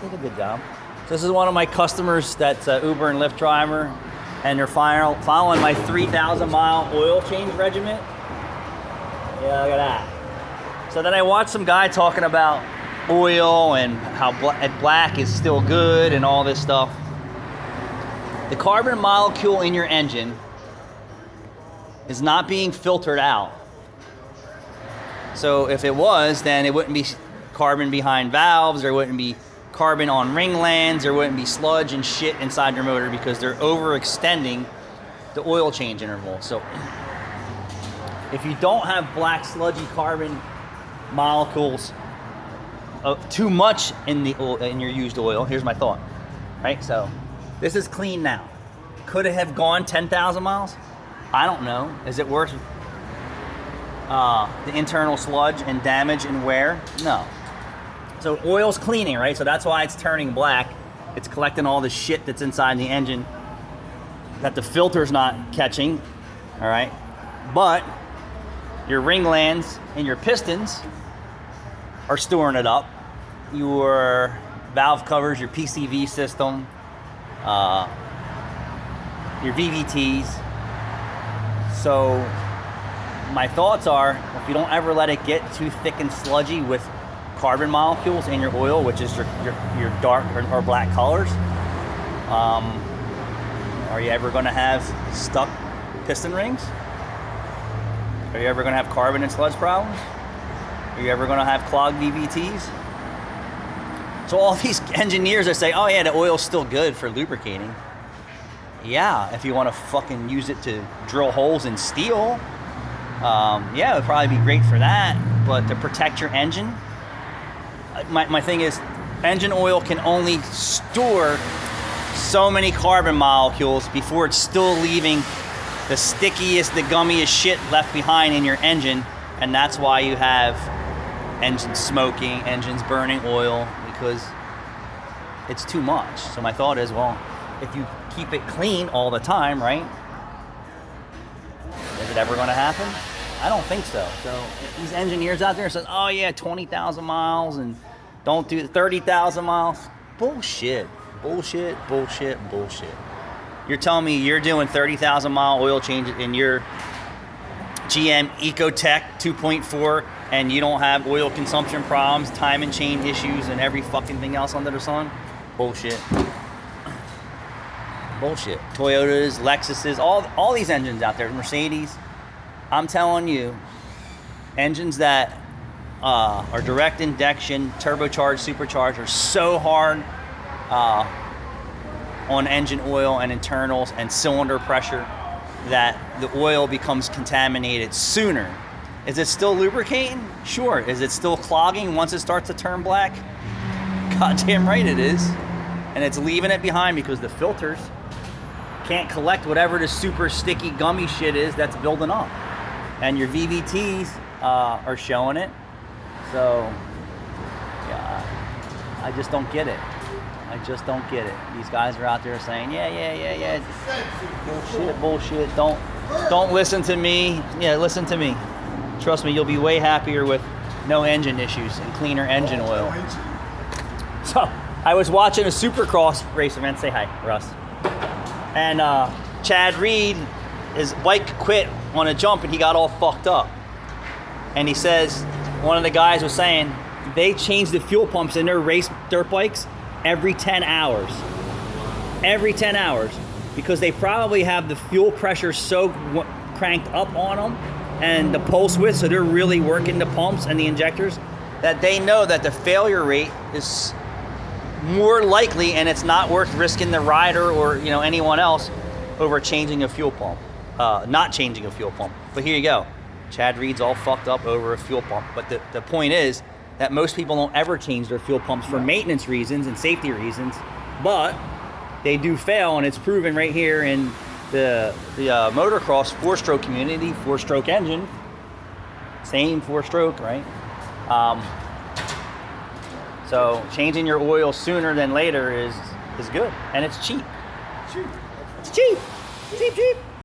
Did a good job. So this is one of my customers that's an Uber and Lyft driver, and they're following my 3,000 mile oil change regimen. Yeah, look at that. So then I watched some guy talking about oil and how black is still good and all this stuff. The carbon molecule in your engine is not being filtered out. So if it was, then it wouldn't be carbon behind valves, there wouldn't be carbon on ring lands, there wouldn't be sludge and shit inside your motor because they're overextending the oil change interval. So if you don't have black sludgy carbon molecules too much in the oil, in your used oil, here's my thought, right? So this is clean now. Could it have gone 10,000 miles? I don't know. Is it worth the internal sludge and damage and wear? No. So oil's cleaning, right? So that's why it's turning black. It's collecting all the shit that's inside the engine that the filter's not catching, all right? But your ring lands and your pistons are storing it up. Your valve covers, your PCV system, your VVTs. So my thoughts are, if you don't ever let it get too thick and sludgy with carbon molecules in your oil, which is your dark or black colors, are you ever going to have stuck piston rings? Are you ever going to have carbon and sludge problems? Are you ever going to have clogged VVTs? So all these engineers that say, oh yeah, the oil's still good for lubricating. Yeah, if you want to fucking use it to drill holes in steel, yeah, it would probably be great for that. But to protect your engine, my thing is, engine oil can only store so many carbon molecules before it's still leaving the stickiest, the gummiest shit left behind in your engine. And that's why you have engines smoking, engines burning oil, because it's too much. So my thought is, well, if you keep it clean all the time, right? Is it ever going to happen? I don't think so. So these engineers out there say, oh yeah, 20,000 miles and don't do 30,000 miles. Bullshit, bullshit, bullshit, bullshit. You're telling me you're doing 30,000 mile oil change in your GM Ecotech 2.4 and you don't have oil consumption problems, time and chain issues, and every fucking thing else under the sun? Bullshit. Bullshit. Toyotas, Lexuses, all these engines out there, Mercedes. I'm telling you, engines that are direct injection, turbocharged, supercharged, are so hard on engine oil and internals and cylinder pressure that the oil becomes contaminated sooner. Is it still lubricating? Sure. Is it still clogging once it starts to turn black? Goddamn right it is. And it's leaving it behind because the filters can't collect whatever the super sticky gummy shit is that's building up. And your VVTs are showing it. So, yeah, I just don't get it. I just don't get it. These guys are out there saying, yeah. Bullshit. Don't listen to me. Yeah, listen to me. Trust me, you'll be way happier with no engine issues and cleaner engine oil. So, I was watching a Supercross race event. Say hi, Russ. And Chad Reed, his bike quit on a jump and he got all fucked up. And he says, one of the guys was saying, they change the fuel pumps in their race dirt bikes every 10 hours. Every 10 hours. Because they probably have the fuel pressure so cranked up on them and the pulse width, so they're really working the pumps and the injectors, that they know that the failure rate is more likely, and it's not worth risking the rider or anyone else over changing a fuel pump. Not changing a fuel pump. But here you go. Chad Reed's all fucked up over a fuel pump. But the point is that most people don't ever change their fuel pumps for maintenance reasons and safety reasons, but they do fail, and it's proven right here in the motocross 4-stroke community, 4-stroke engine, same 4-stroke, right? So changing your oil sooner than later is good, and it's cheap. It's cheap. Cheap.